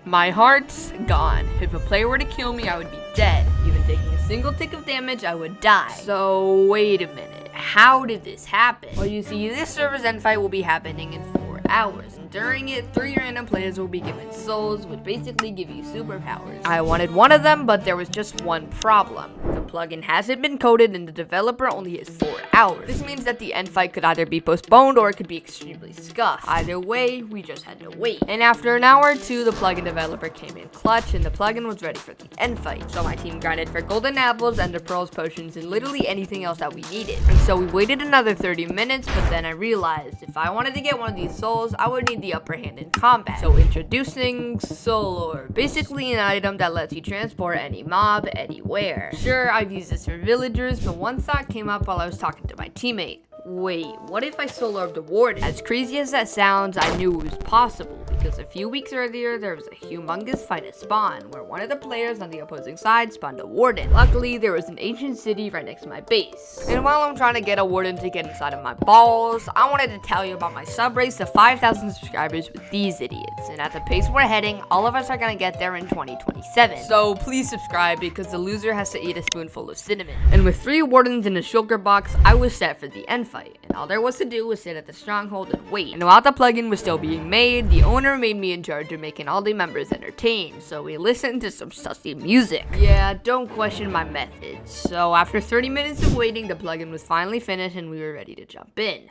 My heart's gone. If a player were to kill me, I would be dead. Even taking a single tick of damage, I would die. So, wait a minute. How did this happen? Well, you see, this server's end fight will be happening in 4 hours. And during it, 3 random players will be given souls, which basically give you superpowers. I wanted one of them, but there was just one problem. The plugin hasn't been coded and the developer only has 4 hours. This means that the end fight could either be postponed or it could be extremely scuffed. Either way, we just had to wait. And after an hour or two, the plugin developer came in clutch and the plugin was ready for the end fight. So my team grinded for golden apples, ender pearls, potions, and literally anything else that we needed. And so we waited another 30 minutes, but then I realized if I wanted to get one of these souls, I would need the upper hand in combat. So introducing Soul Orb, basically an item that lets you transport any mob anywhere. Sure, I've used this for villagers, but one thought came up while I was talking to my teammate. Wait, what if I Soul Orbed a warden? As crazy as that sounds, I knew it was possible, because a few weeks earlier, there was a humongous fight at spawn, where one of the players on the opposing side spawned a warden. Luckily, there was an ancient city right next to my base. And while I'm trying to get a warden to get inside of my balls, I wanted to tell you about my sub race to 5,000 subscribers with these idiots. And at the pace we're heading, all of us are gonna get there in 2027. So please subscribe, because the loser has to eat a spoonful of cinnamon. And with 3 wardens in a shulker box, I was set for the end fight. And all there was to do was sit at the stronghold and wait. And while the plugin was still being made, the owner made me in charge of making all the members entertained, so we listened to some sussy music. Yeah, don't question my methods. So after 30 minutes of waiting, the plugin was finally finished and we were ready to jump in.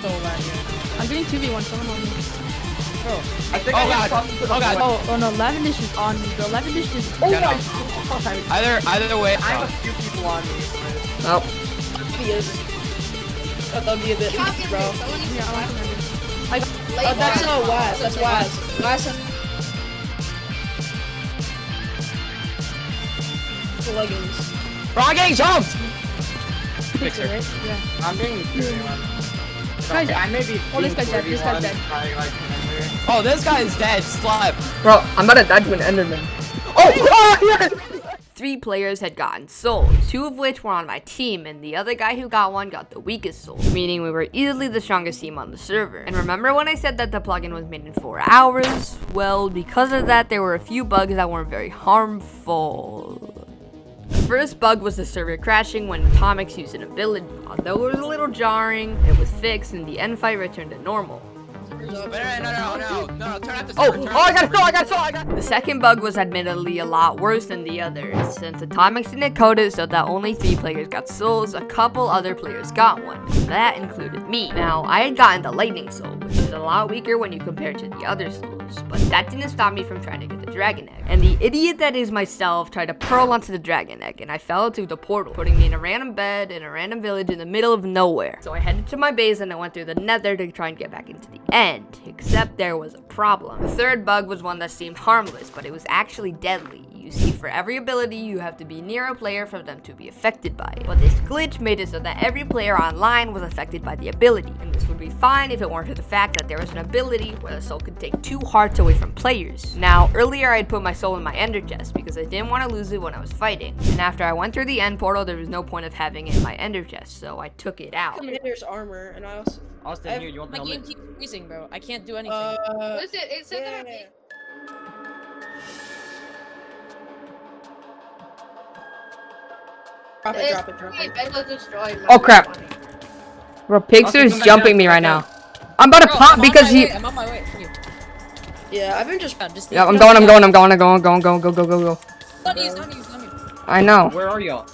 So bad, yeah. I'm getting 2v1, someone on me. Oh, I think I got Oh no, Lavendish is on me. The Lavendish is. Oh my god. Either way. I have a few people on me. Oh. He is. That'll be a bit easy, bro. Yeah, I got. Oh, that's Waz. That's Waz. Waz. Leggings. Bro, I'm getting jumped! Fixer, right? Yeah. I'm getting 2v1. Guys, I may be. Oh, this guy's dead. This guy's dead. Oh, this guy is dead. Slap. Bro, I'm about to die to an enderman. Oh, yes! 3 players had gotten souls, 2 of which were on my team, and the other guy who got one got the weakest soul, meaning we were easily the strongest team on the server. And remember when I said that the plugin was made in 4 hours? Well, because of that, there were a few bugs that weren't very harmful. The first bug was the server crashing when Atomics used an ability. Although it was a little jarring, it was fixed and the end fight returned to normal. No, turn off the Oh, server. I got it. The second bug was admittedly a lot worse than the others, since Atomics didn't code it so that only 3 players got souls, a couple other players got one. That included me. Now, I had gotten the lightning soul, which is a lot weaker when you compare it to the other souls, but that didn't stop me from trying to get the dragon egg. And the idiot that is myself tried to pearl onto the dragon egg, and I fell into the portal, putting me in a random bed in a random village in the middle of nowhere. So I headed to my base and I went through the nether to try and get back into the end, except there was a problem. The third bug was one that seemed harmless, but it was actually deadly. You see, for every ability, you have to be near a player for them to be affected by it. But this glitch made it so that every player online was affected by the ability, and this would be fine if it weren't for the fact that there was an ability where the soul could take 2 hearts away from players. Now, earlier I had put my soul in my ender chest because I didn't want to lose it when I was fighting, and after I went through the end portal, there was no point of having it in my ender chest, so I took it out. Commander's armor, and I also. Austin, here, you want the my game helmet? keeps freezing, bro. I can't do anything. What is it? It said that. Drop it. Ben was destroyed. Oh crap. Bro, Pigster is jumping me right now. I'm about to pop because he... I'm on my way. Yeah, I've been just. Yeah, I'm going. Go. Not you. I know. Where are y'all?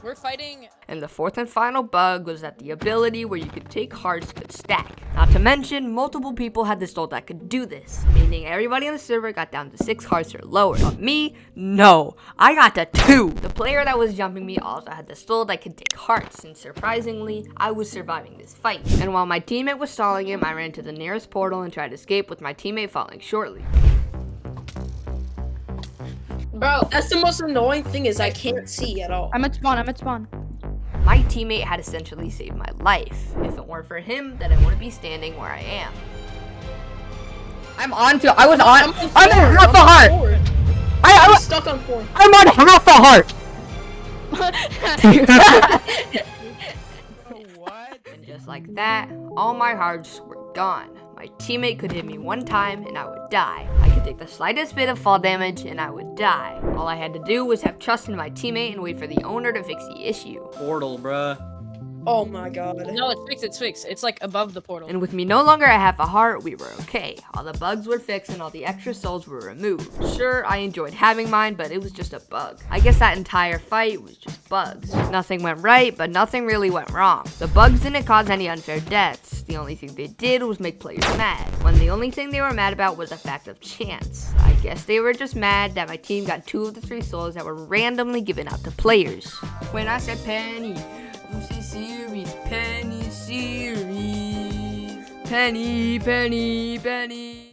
We're fighting. And the fourth and final bug was that the ability where you could take hearts could stack. Not to mention, multiple people had the soul that could do this, meaning everybody on the server got down to 6 hearts or lower. But me, no. I got to 2. The player that was jumping me also had the soul that could take hearts, and surprisingly, I was surviving this fight. And while my teammate was stalling him, I ran to the nearest portal and tried to escape with my teammate following shortly. Bro, that's the most annoying thing is I can't see at all. I'm at spawn. My teammate had essentially saved my life. If it weren't for him, then I wouldn't be standing where I am. I'm on half a heart. I'm stuck on 4. I'm on half a heart. What? And just like that, all my hearts were gone. My teammate could hit me one time and I would die. I could take the slightest bit of fall damage and I would die. All I had to do was have trust in my teammate and wait for the owner to fix the issue. Portal, bruh. Oh my god. No, it's fixed. It's like above the portal. And with me no longer at half a heart, we were okay. All the bugs were fixed and all the extra souls were removed. Sure, I enjoyed having mine, but it was just a bug. I guess that entire fight was just bugs. Nothing went right, but nothing really went wrong. The bugs didn't cause any unfair deaths. The only thing they did was make players mad. When the only thing they were mad about was the fact of chance. I guess they were just mad that my team got 2 of the 3 souls that were randomly given out to players. When I said Penny, you say series, Penny series. Penny, Penny, Penny.